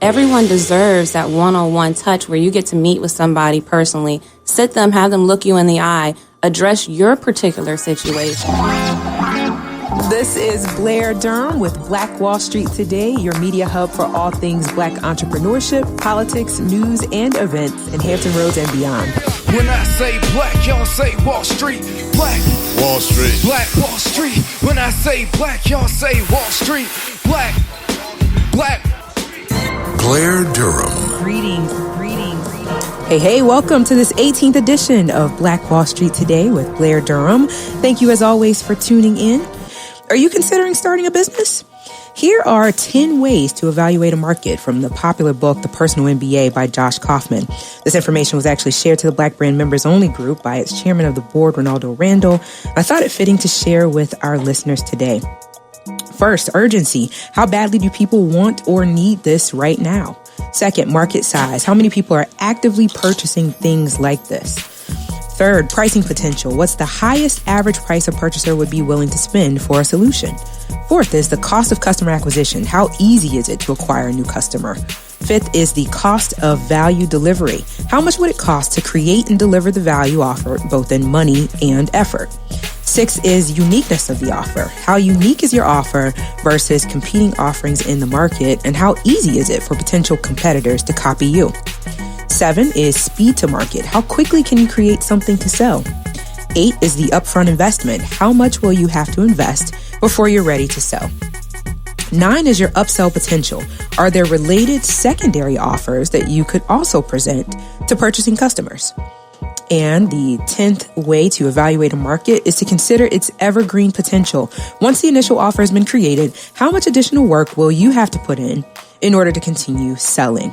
Everyone deserves that one-on-one touch where you get to meet with somebody personally, sit them, have them look you in the eye, address your particular situation. This is Blair Durham with Black Wall Street Today, your media hub for all things Black entrepreneurship, politics, news, and events in Hampton Roads and beyond. When I say black, y'all say Wall Street. Black Wall Street. Black Wall Street. When I say black, y'all say Wall Street. Black. Blair Durham. Greetings. Hey, welcome to this 18th edition of Black Wall Street Today with Blair Durham. Thank you as always for tuning in. Are you considering starting a business? Here are 10 ways to evaluate a market from the popular book, The Personal MBA by Josh Kaufman. This information was actually shared to the Black Brand Members Only group by its chairman of the board, Ronaldo Randall. I thought it fitting to share with our listeners today. First, urgency. How badly do people want or need this right now? Second, market size. How many people are actively purchasing things like this? Third, pricing potential. What's the highest average price a purchaser would be willing to spend for a solution? Fourth is the cost of customer acquisition. How easy is it to acquire a new customer? Fifth is the cost of value delivery. How much would it cost to create and deliver the value offered, both in money and effort? Sixth is uniqueness of the offer. How unique is your offer versus competing offerings in the market, and how easy is it for potential competitors to copy you? 7 is speed to market. How quickly can you create something to sell? 8 is the upfront investment. How much will you have to invest before you're ready to sell? 9 is your upsell potential. Are there related secondary offers that you could also present to purchasing customers? And the 10th way to evaluate a market is to consider its evergreen potential. Once the initial offer has been created, how much additional work will you have to put in order to continue selling?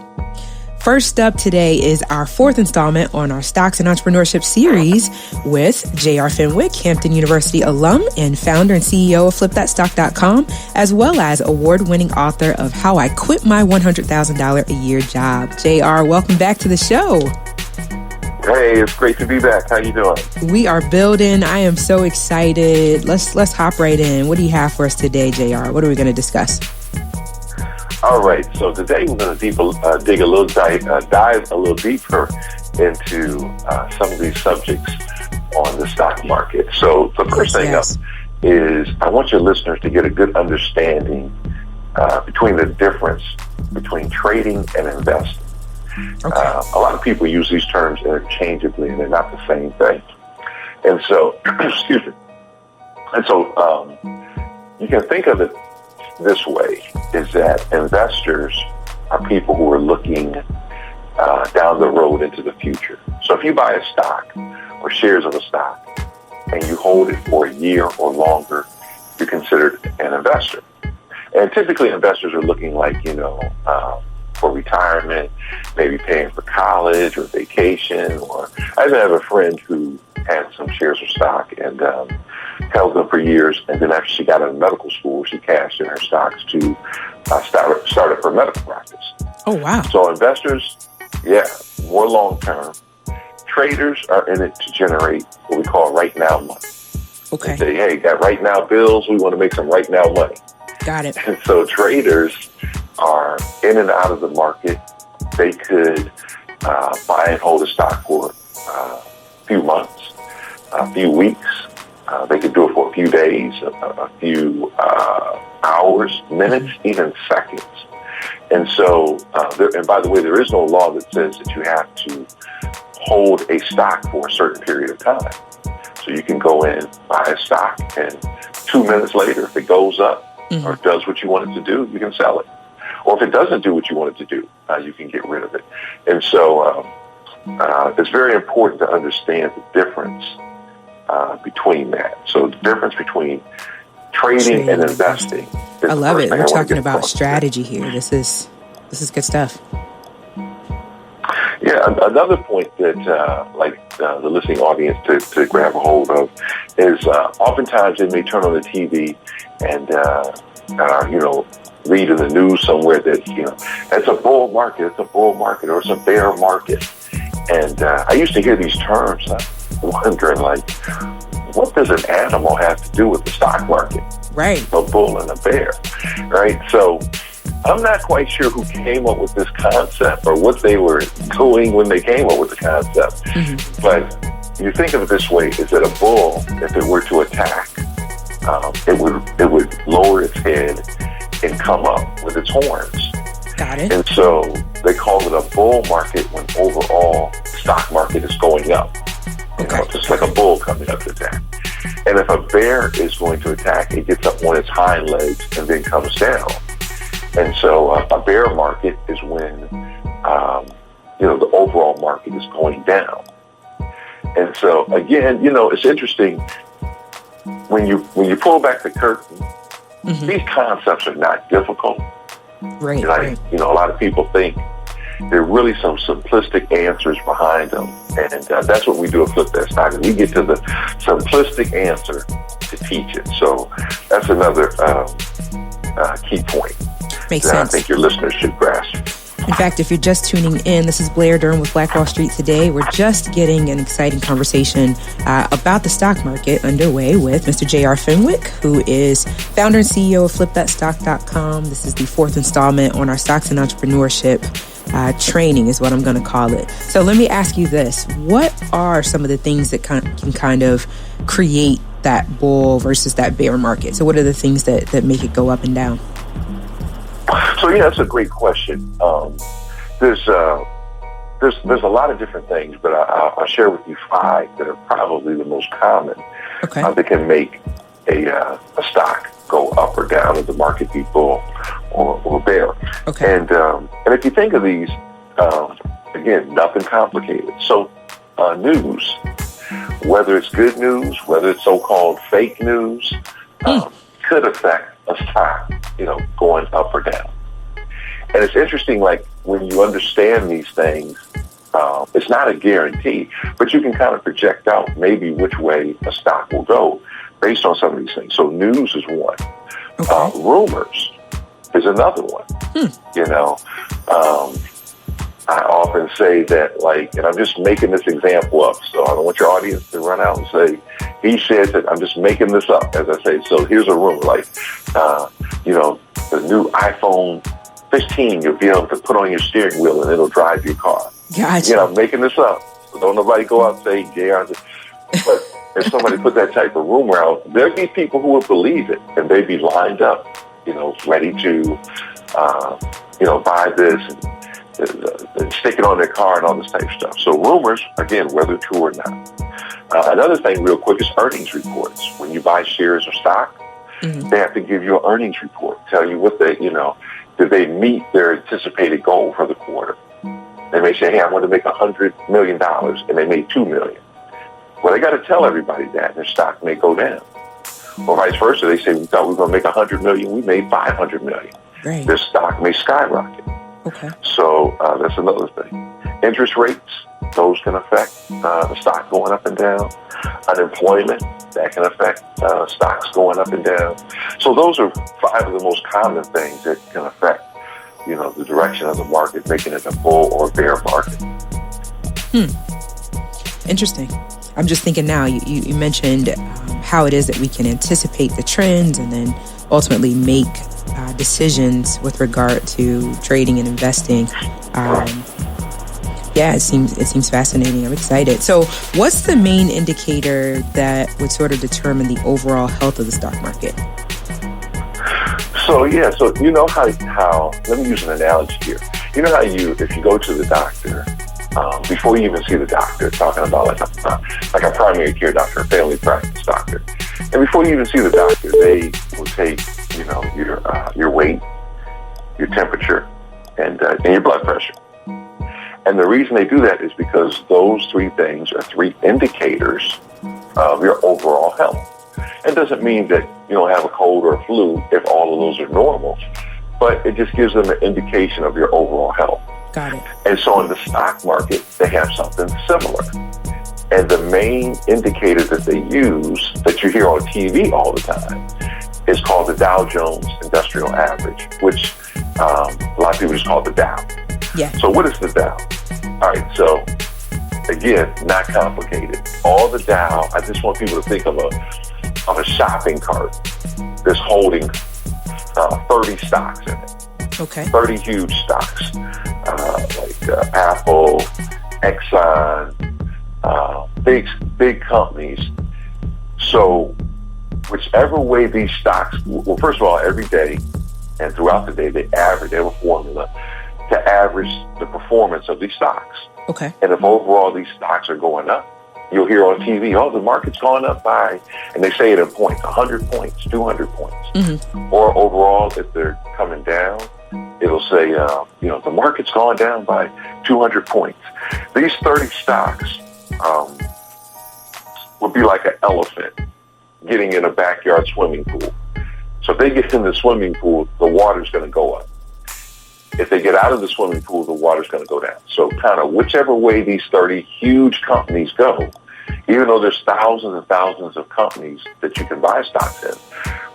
First up today is our fourth installment on our Stocks and Entrepreneurship series with J.R. Fenwick, Hampton University alum and founder and CEO of FlipThatStock.com, as well as award-winning author of How I Quit My $100,000 a Year Job. J.R., welcome back to the show. Hey, it's great to be back. How you doing? We are building. I am so excited. Let's hop right in. What do you have for us today, JR? What are we going to discuss? All right. So today we're going to dive a little deeper into some of these subjects on the stock market. So the first thing up is I want your listeners to get a good understanding between the difference between trading and investing. Okay. A lot of people use these terms interchangeably, and they're not the same thing. And so, excuse me. And so, you can think of it this way: is that investors are people who are looking down the road into the future. So, if you buy a stock or shares of a stock and you hold it for a year or longer, you're considered an investor. And typically, investors are looking like for retirement, maybe paying for college or vacation. Or I have a friend who had some shares of stock and held them for years, and then after she got out of medical school, she cashed in her stocks to start up her medical practice. Oh, wow. So investors, more long-term. Traders are in it to generate what we call right-now money. Okay. They say, hey, got right-now bills, we want to make some right-now money. Got it. And so traders are in and out of the market. They could buy and hold a stock for a few months, a few weeks. They could do it for a few days, a few hours, minutes, even seconds. And so, and by the way, there is no law that says that you have to hold a stock for a certain period of time. So you can go in, buy a stock, and 2 minutes later, if it goes up or does what you want it to do, you can sell it. Or if it doesn't do what you want it to do, you can get rid of it. And so it's very important to understand the difference between that. So the difference between trading and investing. I love it. We're talking about strategy here. This is good stuff. Yeah, another point that the listening audience to grab a hold of is oftentimes they may turn on the TV and read in the news somewhere that it's a bull market, or it's a bear market. And I used to hear these terms, wondering what does an animal have to do with the stock market? Right. A bull and a bear, right? So I'm not quite sure who came up with this concept or what they were doing when they came up with the concept. Mm-hmm. But you think of it this way, is that a bull, if it were to attack, it would lower its head and come up with its horns. Got it. And so they call it a bull market when overall stock market is going up. Okay. Just like a bull coming up to attack. And if a bear is going to attack, it gets up on its hind legs and then comes down. And so a bear market is when, the overall market is going down. And so, again, it's interesting when you pull back the curtain, mm-hmm. these concepts are not difficult. Right. A lot of people think there are really some simplistic answers behind them. And that's what we do at Flip That Stock. We get to the simplistic answer to teach it. So that's another key point. Makes that sense. I think your listeners should grasp. In fact, if you're just tuning in, this is Blair Durham with Black Wall Street Today. We're just getting an exciting conversation about the stock market underway with Mr. J.R. Fenwick, who is founder and CEO of FlipThatStock.com. This is the fourth installment on our Stocks and Entrepreneurship training is what I'm going to call it. So let me ask you this. What are some of the things that can kind of create that bull versus that bear market? So what are the things that make it go up and down? So that's a great question. There's a lot of different things, but I'll share with you 5 that are probably the most common. Okay. That can make a stock go up or down, as the market be bull or bear. Okay. And if you think of these, again, nothing complicated. So news, whether it's good news, whether it's so-called fake news, could affect a stock, going up or down. And it's interesting, like when you understand these things, it's not a guarantee, but you can kind of project out maybe which way a stock will go based on some of these things. So news is one. Okay. Rumors is another one. I often say that, and I'm just making this example up, so I don't want your audience to run out and say, he said that. I'm just making this up, as I say. So here's a rumor, the new iPhone 15, you'll be able to put on your steering wheel and it'll drive your car. Gotcha. I'm making this up. So don't nobody go out and say, JR. But if somebody put that type of rumor out, there'd be people who would believe it, and they'd be lined up, ready to, buy this and stick it on their car and all this type of stuff. So rumors, again, whether true or not. Another thing real quick is earnings reports. When you buy shares of stock, mm-hmm. they have to give you an earnings report, tell you what did they meet their anticipated goal for the quarter. They may say, hey, I want to make $100 million, and they made $2 million. Well, they got to tell everybody that, and their stock may go down. Or vice versa, they say, we thought we were going to make $100 million, we made $500 million. Right. Their stock may skyrocket. Okay. So that's another thing. Interest rates, those can affect the stock going up and down. Unemployment, that can affect stocks going up and down. So those are 5 of the most common things that can affect, the direction of the market, making it a bull or bear market. Interesting. I'm just thinking now, you mentioned how it is that we can anticipate the trends and then ultimately make decisions with regard to trading and investing. It seems fascinating. I'm excited. So what's the main indicator that would sort of determine the overall health of the stock market? So you know how let me use an analogy here. You know how if you go to the doctor, before you even see the doctor, talking about like a primary care doctor, a family practice doctor, and before you even see the doctor, they will take your weight, your temperature, and your blood pressure. And the reason they do that is because those 3 things are 3 indicators of your overall health. It doesn't mean that you don't have a cold or a flu if all of those are normal, but it just gives them an indication of your overall health. Got it. And so in the stock market, they have something similar. And the main indicator that they use, that you hear on TV all the time, is called the Dow Jones Industrial Average, which a lot of people just call it the Dow. Yeah. So what is the Dow? All right, so again, not complicated. All the Dow, I just want people to think of a shopping cart that's holding 30 stocks in it. Okay. 30 huge stocks, like Apple, Exxon, big companies. So whichever way these stocks, well, first of all, every day and throughout the day, they have a formula to average the performance of these stocks. Okay. And if overall these stocks are going up, you'll hear on TV, oh, the market's gone up by, and they say it in points, 100 points, 200 points. Mm-hmm. Or overall, if they're coming down, it'll say, the market's gone down by 200 points. These 30 stocks would be like an elephant getting in a backyard swimming pool. So if they get in the swimming pool, the water's going to go up. If they get out of the swimming pool, the water's going to go down. So kind of whichever way these 30 huge companies go, even though there's thousands and thousands of companies that you can buy stocks in,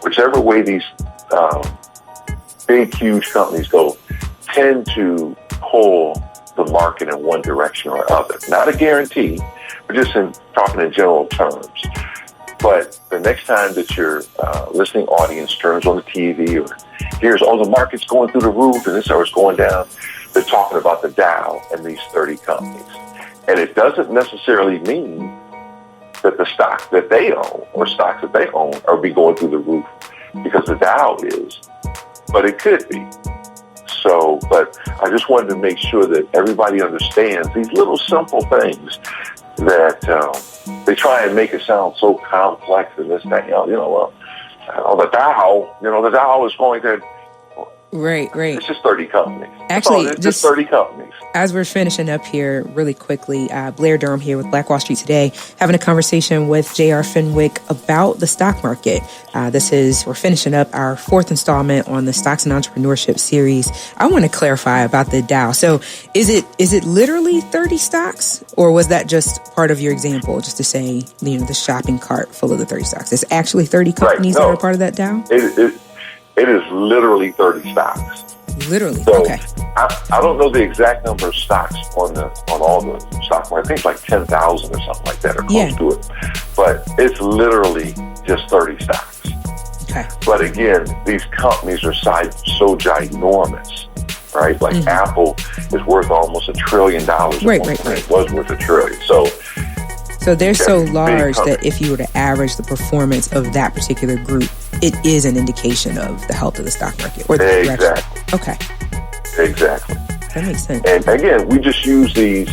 whichever way these big, huge companies go, tend to pull the market in one direction or other. Not a guarantee, but just talking in general terms. But the next time that your listening audience turns on the TV or hears, the market's going through the roof and this is going down, they're talking about the Dow and these 30 companies. And it doesn't necessarily mean that the stock that they own or stocks that they own are be going through the roof because the Dow is, but it could be. So, but I just wanted to make sure that everybody understands these little simple things that they try and make it sound so complex and this, that, the Dow is going to. Right. It's just 30 companies. Actually, it's just 30 companies. As we're finishing up here really quickly, Blair Durham here with Black Wall Street Today, having a conversation with J.R. Fenwick about the stock market. We're finishing up our fourth installment on the Stocks and Entrepreneurship series. I want to clarify about the Dow. So is it literally 30 stocks, or was that just part of your example, just to say, the shopping cart full of the 30 stocks? It's actually 30 companies that are part of that Dow? It is literally 30 stocks. Literally, so okay. I don't know the exact number of stocks on all the stock market. I think it's like 10,000 or something like that, or close to it. But it's literally just 30 stocks. Okay. But again, these companies are so ginormous, right? Like Apple is worth almost $1 trillion. Right. It was worth $1 trillion. So they're so large that if you were to average the performance of that particular group, it is an indication of the health of the stock market or the direction. Okay. Exactly. That makes sense. And again, we just use these,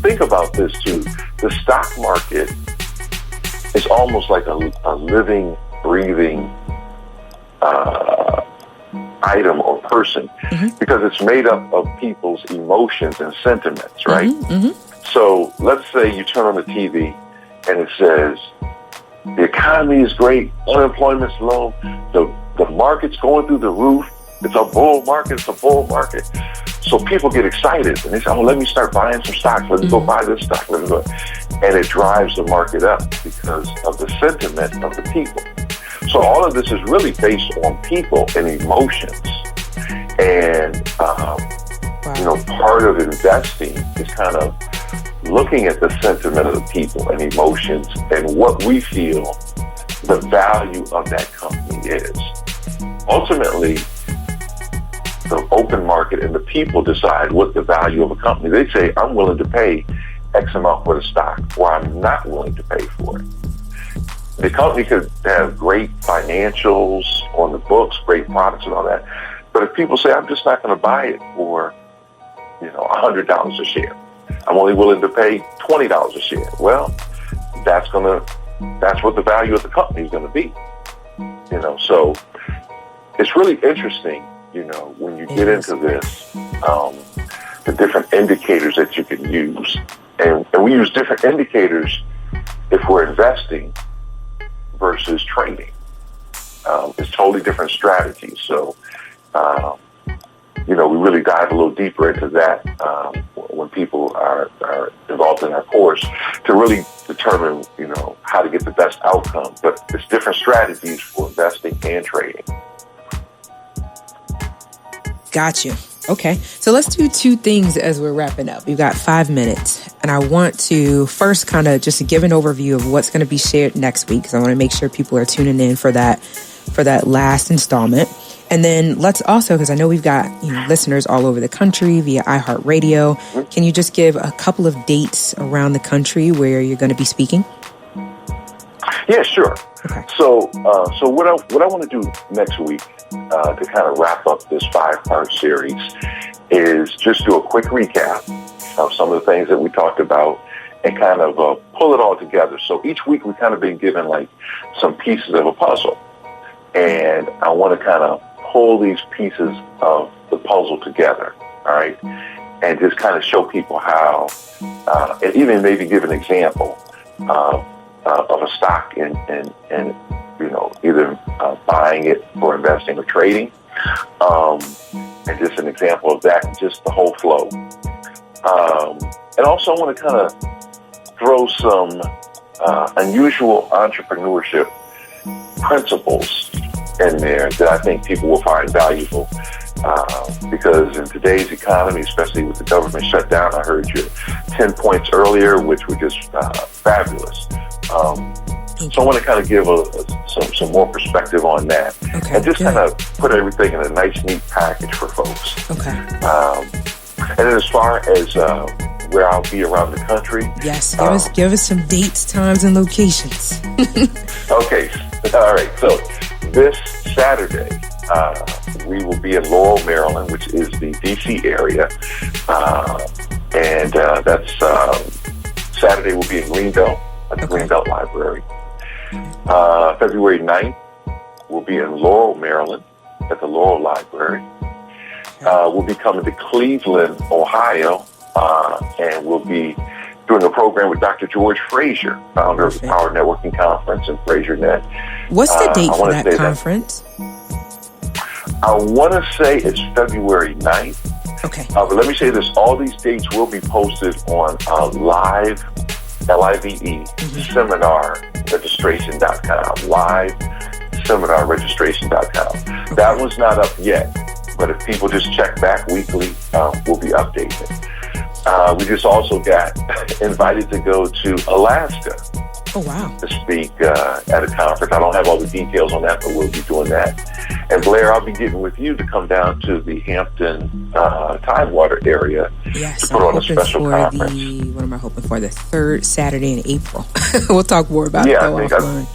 think about this too. The stock market is almost like a living, breathing item or person because it's made up of people's emotions and sentiments, right? So let's say you turn on the TV and it says, the economy is great, unemployment's low, the market's going through the roof, it's a bull market. So people get excited and they say, let me start buying some stocks, let me go buy this stock, let me go. And it drives the market up because of the sentiment of the people. So all of this is really based on people and emotions. And, part of investing is kind of looking at the sentiment of the people and emotions and what we feel the value of that company is. Ultimately, the open market and the people decide what the value of a company. They say, I'm willing to pay X amount for the stock, or I'm not willing to pay for it. The company could have great financials on the books, great products and all that. But if people say, I'm just not going to buy it for, $100 a share, I'm only willing to pay $20 a share. Well, that's what the value of the company is going to be. So it's really interesting, when you get into this, the different indicators that you can use. And we use different indicators if we're investing versus trading. It's totally different strategies. So, we really dive a little deeper into that when people are involved in our course to really determine, how to get the best outcome. But it's different strategies for investing and trading. Got you. Okay. So let's do two things as we're wrapping up. We've got 5 minutes. And I want to first kind of just give an overview of what's going to be shared next week, because I want to make sure people are tuning in for that. for that last installment. And then let's also, because I know we've got listeners all over the country via iHeartRadio. Can you just give a couple of dates around the country where you're going to be speaking? Yeah, sure. Okay. So what I want to do next week to kind of wrap up this 5-part series is just do a quick recap of some of the things that we talked about and kind of pull it all together. So each week we've kind of been given like some pieces of a puzzle, and I want to kind of pull these pieces of the puzzle together, all right, and just kind of show people how, and even maybe give an example of a stock and either buying it for investing or trading, and just an example of that, just the whole flow. And also I want to kind of throw some unusual entrepreneurship principles in there that I think people will find valuable, because in today's economy, especially with the government shutdown, I heard your 10 points earlier, which were just fabulous. So I want to kind of give some more perspective on that, and just kind of put everything in a nice, neat package for folks. Okay. And then as far as where I'll be around the country, yes, give us some dates, times, and locations. Okay. All right. So this Saturday, we will be in Laurel, Maryland, which is the D.C. area. And that's Saturday will be in Greenbelt at the Greenbelt Library. February 9th, we'll be in Laurel, Maryland at the Laurel Library. We'll be coming to Cleveland, Ohio, and we'll be doing a program with Dr. George Frazier, founder of the Power Networking Conference and FrazierNet. What's the date for that conference? I want to say it's February 9th. Okay. But let me say this. All these dates will be posted on live, L-I-V-E, seminarregistration.com. Liveseminarregistration.com. Okay. That one's not up yet, but if people just check back weekly, we'll be updating. We just also got invited to go to Alaska. Oh, wow. To speak at a conference. I don't have all the details on that, but we'll be doing that. And Blair, I'll be getting with you to come down to the Hampton Tidewater area to put on a special conference. What am I hoping for? The third Saturday in April. We'll talk more about it though offline.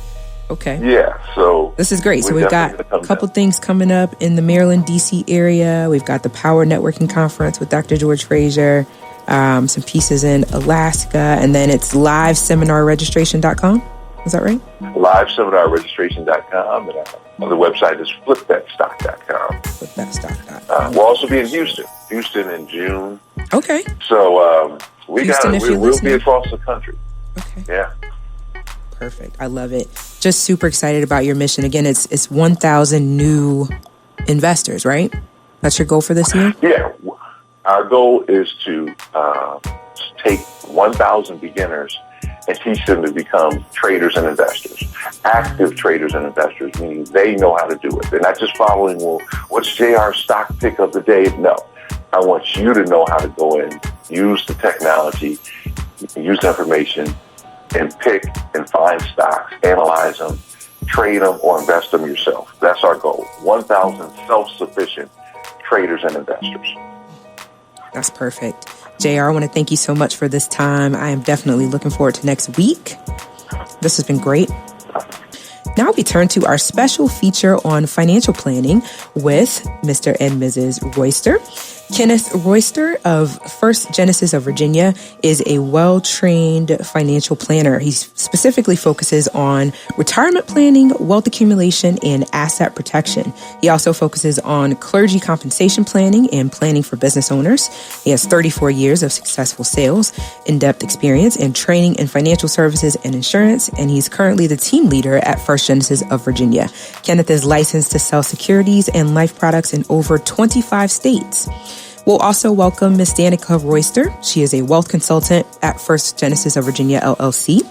Okay. Yeah, so this is great. So we've got a couple things coming up in the Maryland, D.C. area. We've got the Power Networking Conference with Dr. George Frazier. Some pieces in Alaska, and then it's liveseminarregistration.com. Is that right? Liveseminarregistration.com, and the website is flipthatstock.com. Flipthatstock.com. We'll also be in Houston in June. Okay. So we'll be across the country. Okay. Yeah. Perfect. I love it. Just super excited about your mission. Again, it's 1,000 new investors, right? That's your goal for this year? Yeah. Our goal is to take 1,000 beginners and teach them to become traders and investors, active traders and investors, meaning they know how to do it. They're not just following, well, what's JR's stock pick of the day? No. I want you to know how to go in, use the technology, use the information, and pick and find stocks, analyze them, trade them, or invest them yourself. That's our goal. 1,000 self-sufficient traders and investors. That's perfect. JR, I want to thank you so much for this time. I am definitely looking forward to next week. This has been great. Now we turn to our special feature on financial planning with Mr. and Mrs. Royster. Kenneth Royster of First Genesis of Virginia is a well-trained financial planner. He specifically focuses on retirement planning, wealth accumulation, and asset protection. He also focuses on clergy compensation planning and planning for business owners. He has 34 years of successful sales, in-depth experience, and training in financial services and insurance, and he's currently the team leader at First Genesis of Virginia. Kenneth is licensed to sell securities and life products in over 25 states. We'll also welcome Ms. Danica Royster. She is a wealth consultant at First Genesis of Virginia, LLC.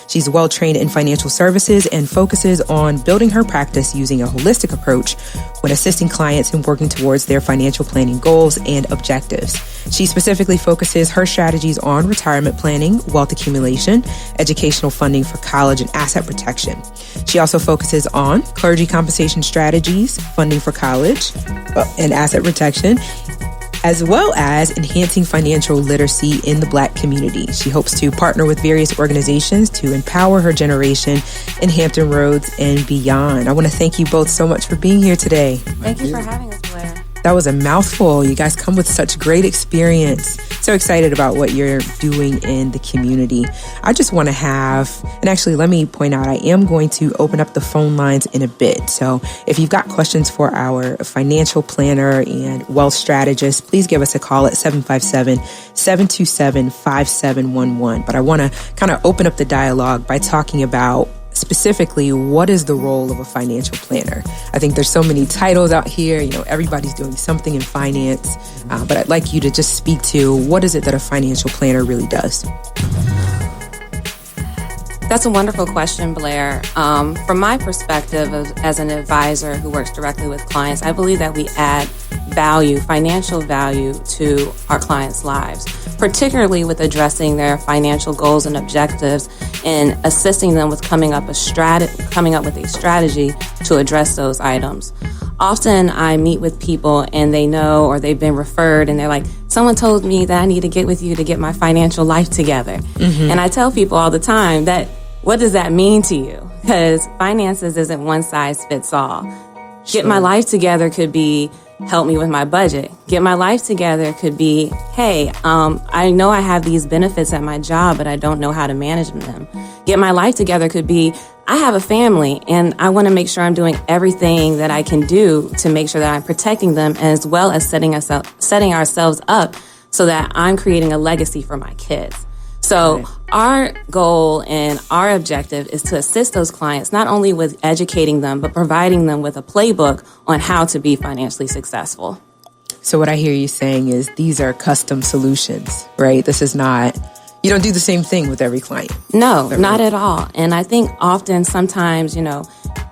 She's well-trained in financial services and focuses on building her practice using a holistic approach when assisting clients in working towards their financial planning goals and objectives. She specifically focuses her strategies on retirement planning, wealth accumulation, educational funding for college, and asset protection. She also focuses on clergy compensation strategies, funding for college, and asset protection, as well as enhancing financial literacy in the Black community. She hopes to partner with various organizations to empower her generation in Hampton Roads and beyond. I want to thank you both so much for being here today. Thank you for having us, Blair. That was a mouthful. You guys come with such great experience. So excited about what you're doing in the community. I just want to and actually let me point out, I am going to open up the phone lines in a bit. So if you've got questions for our financial planner and wealth strategist, please give us a call at 757-727-5711. But I want to kind of open up the dialogue by talking about specifically, what is the role of a financial planner? I think there's so many titles out here. Everybody's doing something in finance, but I'd like you to just speak to what is it that a financial planner really does? That's a wonderful question, Blair. From my perspective as an advisor who works directly with clients, I believe that we add value, financial value to our clients' lives, particularly with addressing their financial goals and objectives and assisting them with coming up with a strategy to address those items. Often I meet with people and they know, or they've been referred and they're like, someone told me that I need to get with you to get my financial life together. Mm-hmm. And I tell people all the time that, what does that mean to you? Because finances isn't one size fits all. Sure. Get my life together could be, help me with my budget. Get my life together could be, hey, I know I have these benefits at my job, but I don't know how to manage them. Get my life together could be, I have a family and I want to make sure I'm doing everything that I can do to make sure that I'm protecting them, as well as setting ourselves up so that I'm creating a legacy for my kids. So our goal and our objective is to assist those clients not only with educating them, but providing them with a playbook on how to be financially successful. So what I hear you saying is these are custom solutions, right? This is not, you don't do the same thing with every client. No, not at all. And I think sometimes,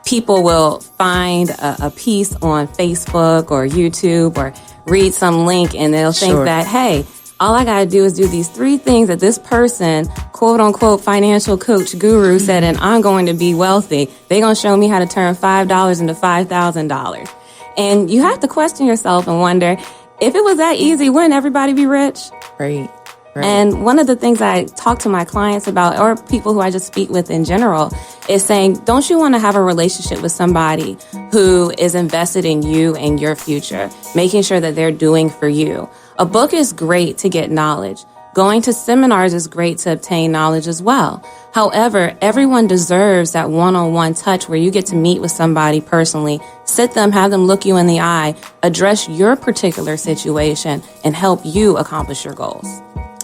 people will find a piece on Facebook or YouTube or read some link and they'll think that, hey, all I got to do is do these 3 things that this person, quote unquote, financial coach guru said, and I'm going to be wealthy. They're going to show me how to turn $5 into $5,000. And you have to question yourself and wonder, if it was that easy, wouldn't everybody be rich? Right. And one of the things I talk to my clients about, or people who I just speak with in general, is saying, don't you want to have a relationship with somebody who is invested in you and your future, making sure that they're doing for you? A book is great to get knowledge. Going to seminars is great to obtain knowledge as well. However, everyone deserves that one-on-one touch where you get to meet with somebody personally, sit them, have them look you in the eye, address your particular situation, and help you accomplish your goals.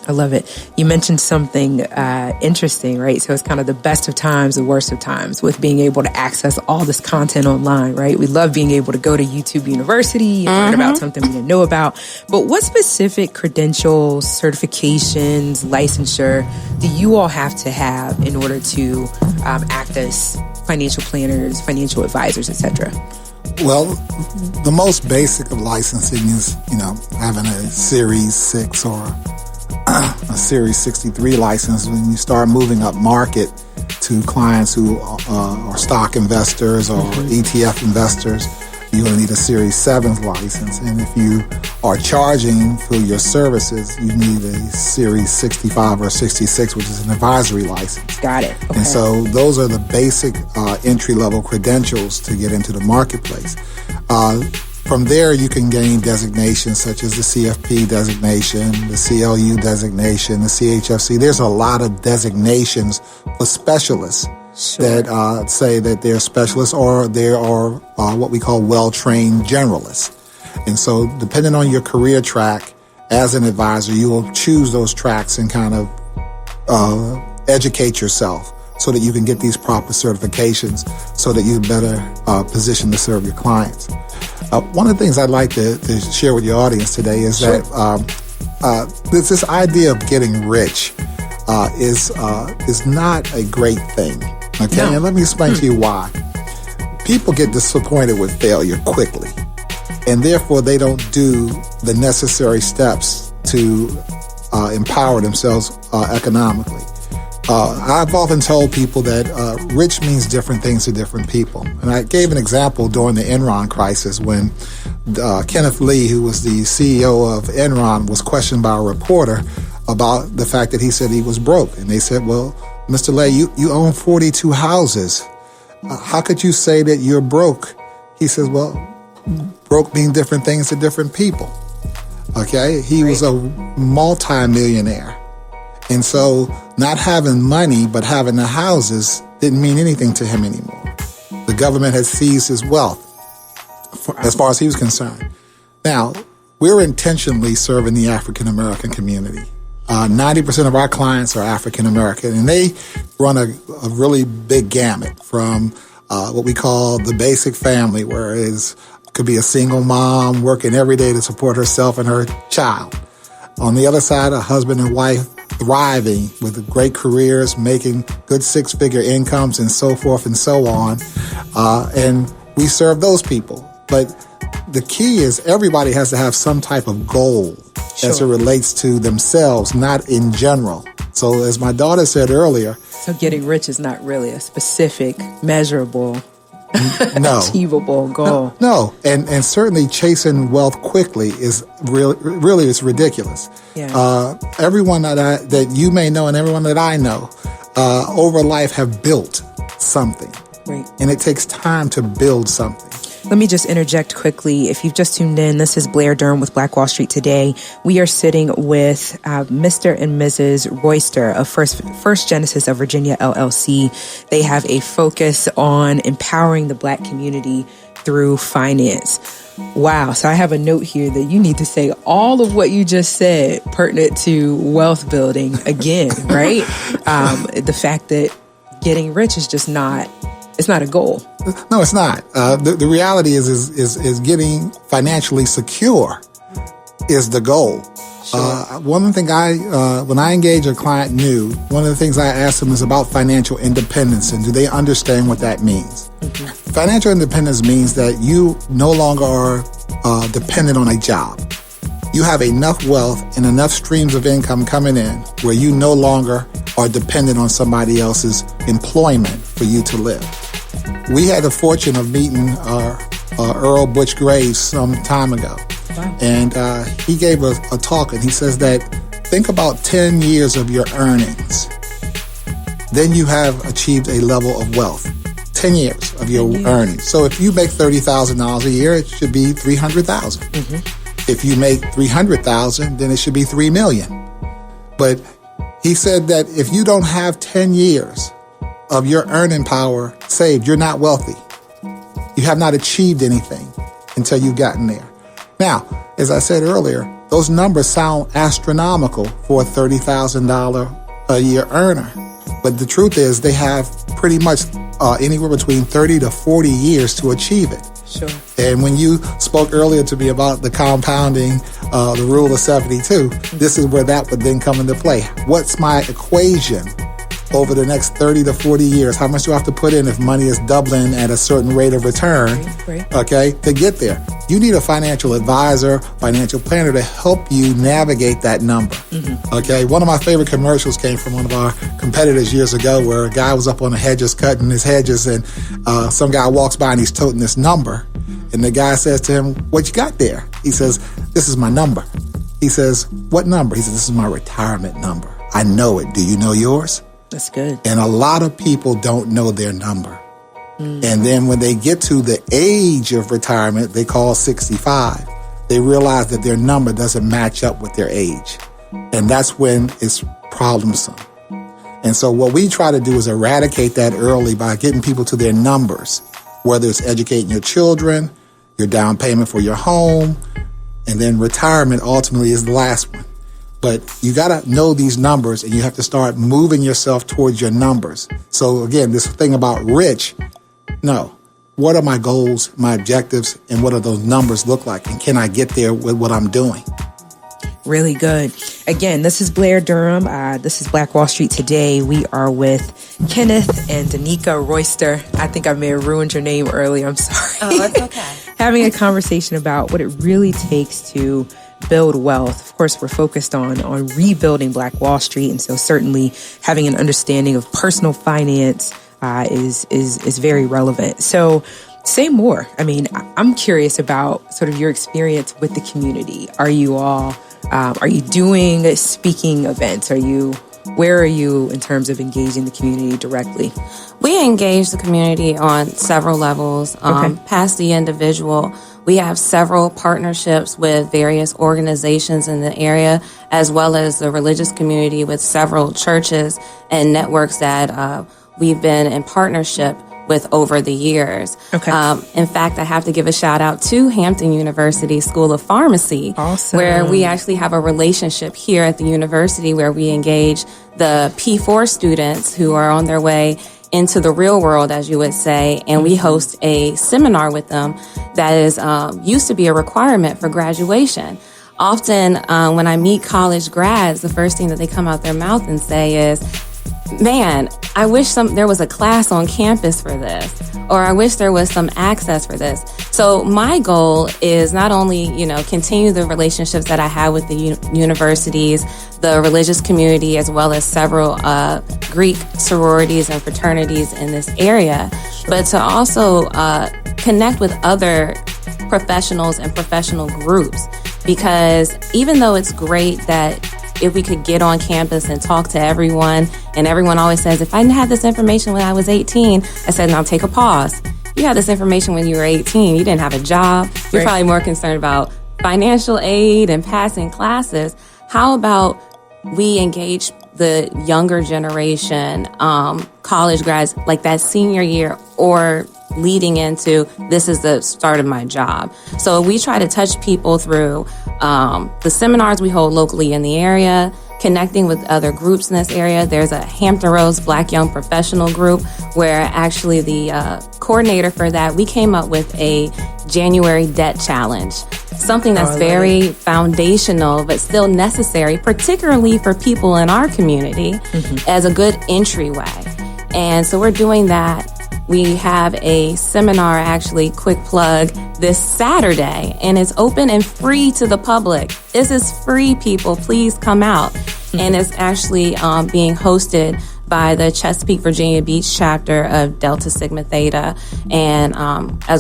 I love it. You mentioned something interesting, right? So it's kind of the best of times, the worst of times with being able to access all this content online, right? We love being able to go to YouTube University and learn about something we didn't know about. But what specific credentials, certifications, licensure do you all have to have in order to act as financial planners, financial advisors, etc.? Well, the most basic of licensing is, having a Series 6 or a Series 63 license. When you start moving up market to clients who are stock investors or ETF investors, you're going to need a Series 7 license. And if you are charging for your services, you need a Series 65 or 66, which is an advisory license. Got it. Okay. And so those are the basic entry-level credentials to get into the marketplace. From there, you can gain designations such as the CFP designation, the CLU designation, the CHFC. There's a lot of designations for specialists that say that they're specialists or they are what we call well-trained generalists. And so depending on your career track as an advisor, you will choose those tracks and kind of educate yourself so that you can get these proper certifications so that you're better positioned to serve your clients. One of the things I'd like to share with your audience today is that this idea of getting rich is not a great thing. Okay, no. And let me explain to you why. People get disappointed with failure quickly, and therefore they don't do the necessary steps to empower themselves economically. I've often told people that rich means different things to different people. And I gave an example during the Enron crisis when Kenneth Lee, who was the CEO of Enron, was questioned by a reporter about the fact that he said he was broke. And they said, well, Mr. Lee, you own 42 houses. How could you say that you're broke? He says, well, broke means different things to different people. Okay? He was a multi-millionaire. And so not having money but having the houses didn't mean anything to him anymore. The government had seized his wealth as far as he was concerned. Now, we're intentionally serving the African American community. 90% of our clients are African American, and they run a really big gamut from what we call the basic family, where it could be a single mom working every day to support herself and her child. On the other side, a husband and wife thriving with great careers, making good six-figure incomes and so forth and so on. And we serve those people. But the key is everybody has to have some type of goal as it relates to themselves, not in general. So as my daughter said earlier... So getting rich is not really a specific, measurable... No. Achievable goal. No. And certainly chasing wealth quickly is really it's ridiculous. Yeah. Everyone that you may know and everyone that I know over life have built something. Right. And it takes time to build something. Let me just interject quickly. If you've just tuned in, this is Blair Durham with Black Wall Street Today. We are sitting with Mr. and Mrs. Royster of First Genesis of Virginia, LLC. They have a focus on empowering the Black community through finance. Wow. So I have a note here that you need to say all of what you just said pertinent to wealth building again, right? The fact that getting rich is just not... It's not a goal. No, it's not. The reality is getting financially secure is the goal. Sure. One thing when I engage a client new, one of the things I ask them is about financial independence and do they understand what that means? Mm-hmm. Financial independence means that you no longer are dependent on a job. You have enough wealth and enough streams of income coming in where you no longer are dependent on somebody else's employment for you to live. We had the fortune of meeting Earl Butch Graves some time ago. Wow. And he gave a talk, and he says that think about 10 years of your earnings. Then you have achieved a level of wealth. 10 years of your earnings. So if you make $30,000 a year, it should be $300,000. Mm-hmm. If you make $300,000, then it should be $3 million. But he said that if you don't have 10 years of your earning power saved, you're not wealthy. You have not achieved anything until you've gotten there. Now, as I said earlier, those numbers sound astronomical for a $30,000 a year earner. But the truth is they have pretty much anywhere between 30 to 40 years to achieve it. Sure. And when you spoke earlier to me about the compounding, the rule of 72, this is where that would then come into play. What's my equation over the next 30 to 40 years? How much do I have to put in if money is doubling at a certain rate of return, okay, to get there? You need a financial advisor, financial planner to help you navigate that number, okay? One of my favorite commercials came from one of our competitors years ago where a guy was up on the hedges cutting his hedges and some guy walks by and he's toting this number. And the guy says to him, what you got there? He says, this is my number. He says, what number? He says, this is my retirement number. I know it. Do you know yours? That's good. And a lot of people don't know their number. And then when they get to the age of retirement, they call 65, they realize that their number doesn't match up with their age. And that's when it's problemsome. And so what we try to do is eradicate that early by getting people to their numbers, whether it's educating your children, your down payment for your home, and then retirement ultimately is the last one. But you got to know these numbers and you have to start moving yourself towards your numbers. So again, this thing about rich, no, what are my goals, my objectives, and what do those numbers look like? And can I get there with what I'm doing? Really good. Again, this is Blair Durham. This is Black Wall Street Today. We are with Kenneth and Danica Royster. I think I may have ruined your name earlier. I'm sorry. Oh, that's okay. Having a conversation about what it really takes to build wealth. Of course, we're focused on rebuilding Black Wall Street. And so certainly having an understanding of personal finance is very relevant. So say more. I mean, I'm curious about sort of your experience with the community. Are you all, are you doing speaking events? Where are you in terms of engaging the community directly? We engage the community on several levels. Past the individual, we have several partnerships with various organizations in the area, as well as the religious community with several churches and networks that we've been in partnership with over the years. In fact, I have to give a shout out to Hampton University School of Pharmacy, where we actually have a relationship here at the university where we engage the P4 students who are on their way into the real world, as you would say, and we host a seminar with them that is used to be a requirement for graduation. Often when I meet college grads, the first thing that they come out their mouth and say is, man, I wish there was a class on campus for this, or I wish there was some access for this. So my goal is not only, continue the relationships that I have with the universities, the religious community, as well as several Greek sororities and fraternities in this area, but to also connect with other professionals and professional groups. Because even though it's great that if we could get on campus and talk to everyone, and everyone always says, if I didn't have this information when I was 18, I said, now take a pause. You had this information when you were 18. You didn't have a job. You're probably more concerned about financial aid and passing classes. How about we engage the younger generation, college grads, like that senior year or leading into this is the start of my job. So we try to touch people through the seminars we hold locally in the area, connecting with other groups in this area. There's a Hampton Roads Black Young Professional Group where actually the coordinator for that, we came up with a January debt challenge, something that's very foundational but still necessary, particularly for people in our community as a good entryway. And so we're doing that. We have a seminar, actually, quick plug, this Saturday, and it's open and free to the public. This is free, people. Please come out. And it's actually being hosted by the Chesapeake, Virginia Beach chapter of Delta Sigma Theta. And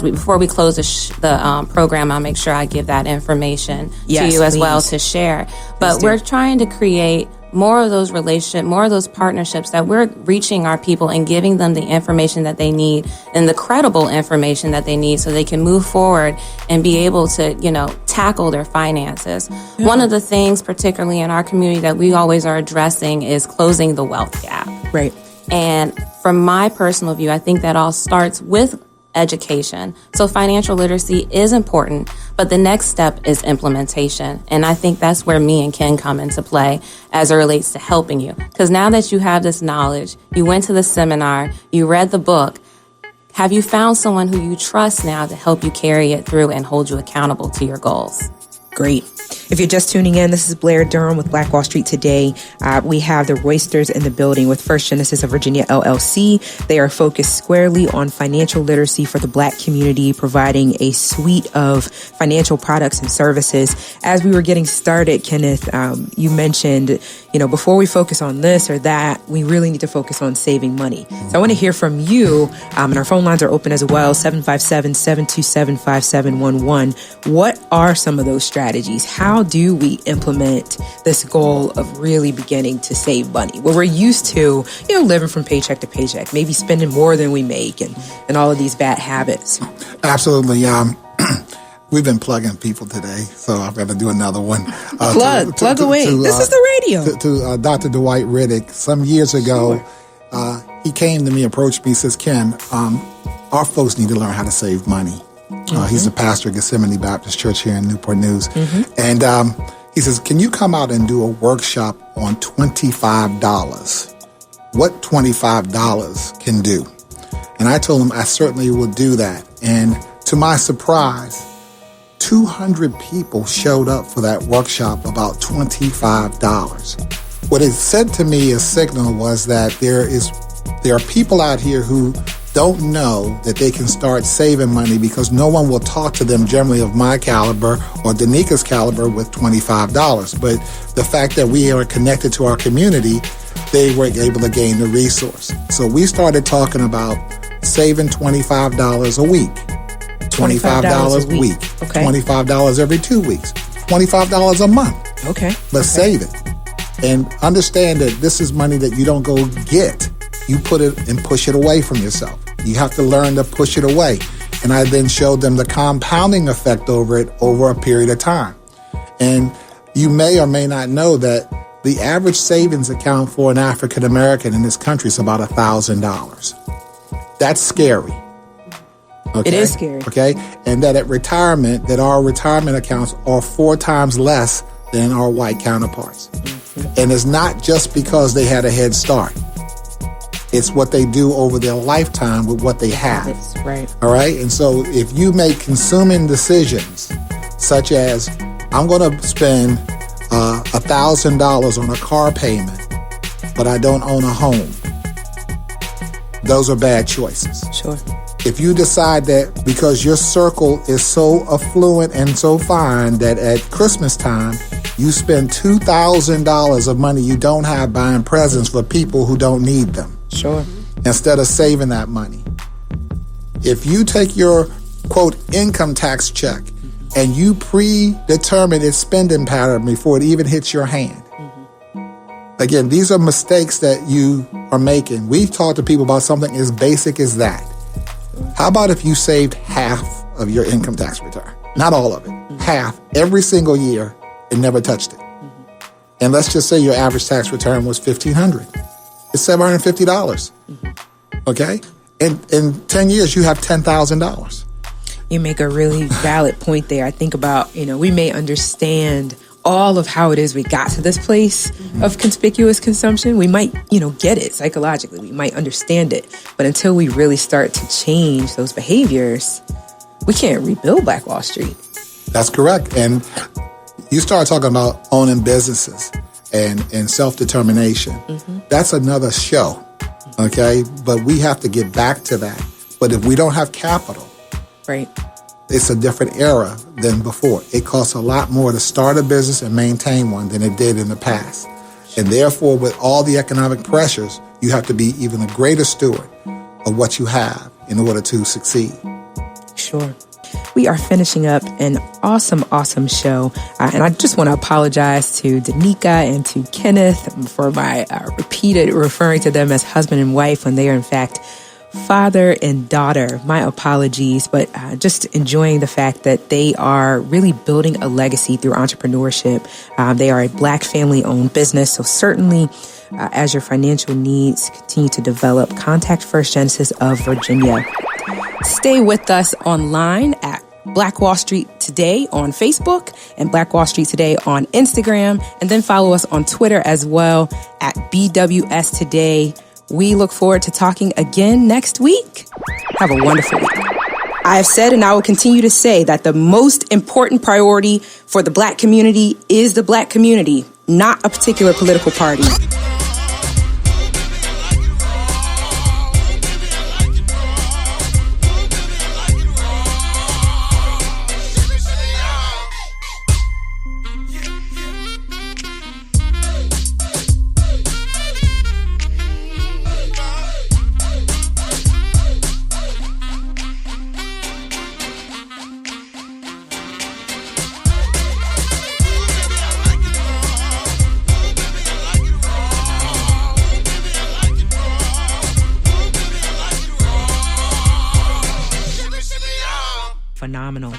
before we close the program, I'll make sure I give that information to you as well to share. But we're trying to create more of those relationships, more of those partnerships that we're reaching our people and giving them the information that they need and the credible information that they need so they can move forward and be able to, tackle their finances. One of the things, particularly in our community, that we always are addressing is closing the wealth gap. Right. And from my personal view, I think that all starts with education. So financial literacy is important, but the next step is implementation. And I think that's where me and Ken come into play as it relates to helping you. Because now that you have this knowledge, you went to the seminar, you read the book, have you found someone who you trust now to help you carry it through and hold you accountable to your goals? Great. If you're just tuning in, this is Blair Durham with Black Wall Street Today. We have the Roysters in the building with First Genesis of Virginia, LLC. They are focused squarely on financial literacy for the Black community, providing a suite of financial products and services. As we were getting started, Kenneth, you mentioned, before we focus on this or that, we really need to focus on saving money. So I want to hear from you, and our phone lines are open as well, 757-727-5711. What are some of those strategies? How do we implement this goal of really beginning to save money? Where we're used to, living from paycheck to paycheck, maybe spending more than we make and all of these bad habits. Absolutely. We've been plugging people today, so I've got to do another one. Plug away. This is the radio. To Dr. Dwight Riddick, some years ago, he came to me, approached me, says, Ken, our folks need to learn how to save money. He's the pastor of Gethsemane Baptist Church here in Newport News. And he says, can you come out and do a workshop on $25? What $25 can do? And I told him I certainly will do that. And to my surprise, 200 people showed up for that workshop, about $25. What it said to me, a signal, was that there are people out here who don't know that they can start saving money because no one will talk to them generally of my caliber or Danika's caliber with $25. But the fact that we are connected to our community, they were able to gain the resource. So we started talking about saving $25 a week. $25 a week. Okay. $25 every 2 weeks. $25 a month. Okay. But save it. And understand that this is money that you don't go get. You put it and push it away from yourself. You have to learn to push it away. And I then showed them the compounding effect over it over a period of time. And you may or may not know that the average savings account for an African American in this country is about $1,000. That's scary. Okay? It is scary. Okay? And that at retirement, that our retirement accounts are 4 times less than our white counterparts. And it's not just because they had a head start. It's what they do over their lifetime with what they have. That's right. All right? And so if you make consuming decisions, such as, I'm going to spend $1,000 on a car payment, but I don't own a home, those are bad choices. Sure. If you decide that because your circle is so affluent and so fine that at Christmas time, you spend $2,000 of money you don't have buying presents for people who don't need them. Sure. Instead of saving that money. If you take your, quote, income tax check and you predetermine its spending pattern before it even hits your hand. Again, these are mistakes that you are making. We've talked to people about something as basic as that. How about if you saved half of your income tax return? Not all of it. Half every single year and never touched it. And let's just say your average tax return was $1,500. It's $750. Okay? In 10 years, you have $10,000. You make a really valid point there. I think about, we may understand all of how it is we got to this place of conspicuous consumption. We might, get it psychologically. We might understand it. But until we really start to change those behaviors, we can't rebuild Black Wall Street. That's correct. And you start talking about owning businesses and self-determination. That's another show, okay? But we have to get back to that. But if we don't have capital, right, it's a different era than before. It costs a lot more to start a business and maintain one than it did in the past. And therefore, with all the economic pressures, you have to be even a greater steward of what you have in order to succeed. Sure. We are finishing up an awesome, awesome show. And I just want to apologize to Danica and to Kenneth for my repeated referring to them as husband and wife when they are in fact father and daughter. My apologies, but just enjoying the fact that they are really building a legacy through entrepreneurship. They are a Black family-owned business, so certainly as your financial needs continue to develop, contact First Genesis of Virginia. Stay with us online at Black Wall Street Today on Facebook and Black Wall Street Today on Instagram, and then follow us on Twitter as well at BWS Today. We look forward to talking again next week. Have a wonderful week. I have said and I will continue to say that the most important priority for the Black community is the Black community, not a particular political party. Phenomenal.